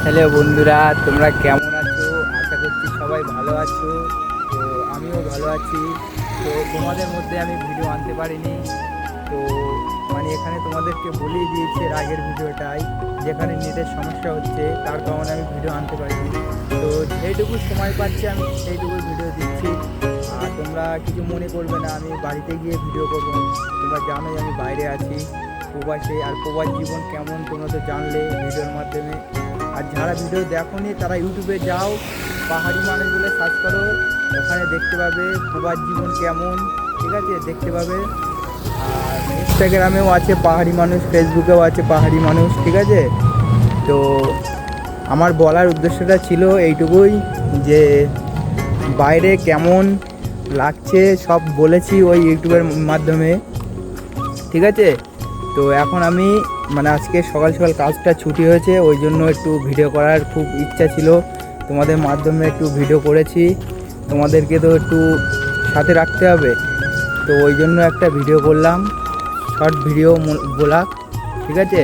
Hello বন্ধুরা, তোমরা কেমন আছো? আশা করছি সবাই ভালো আছো। তো আমিও ভালো আছি। তো তোমাদের মধ্যে আমি ভিডিও আনতে পারিনি। তো এখানে তোমাদেরকে বলেই দিয়েছি এর আগের ভিডিওটাই, যেখানে নেটের সমস্যা হচ্ছে তার কারণে আমি ভিডিও আনতে পারিনি। তো যেইটুকু সময় পাচ্ছি আমি সেইটুকুই ভিডিও দিচ্ছি। আর তোমরা কিছু মনে করবে না, আমি বাড়িতে গিয়ে ভিডিও করবো। তোমরা জানোই আমি বাইরে আছি প্রবাসে, আর প্রবাস জীবন কেমন তোমরা তো জানলে ভিডিওর মাধ্যমে। আর যারা ভিডিও দেখোনি তারা ইউটিউবে যাও, পাহাড়ি মানুষ বলে সার্চ করো, ওখানে দেখতে পাবে প্রবাস জীবন কেমন, ঠিক আছে, দেখতে পাবে। আর ইনস্টাগ্রামেও আছে পাহাড়ি মানুষ, ফেসবুকেও আছে পাহাড়ি মানুষ, ঠিক আছে। তো আমার বলার উদ্দেশ্যটা ছিল এইটুকুই, যে বাইরে কেমন লাগছে সব বলেছি ওই ইউটিউবের মাধ্যমে, ঠিক আছে। তো এখন আমি আজকে সকাল সকাল কাজটা ছুটি হয়েছে, ওই জন্য একটু ভিডিও করার খুব ইচ্ছা ছিল, তোমাদের মাধ্যমে একটু ভিডিও করেছি। তোমাদেরকে তো একটু সাথে রাখতে হবে, তো ওই জন্য একটা ভিডিও করলাম, শর্ট ভিডিও বলা, ঠিক আছে।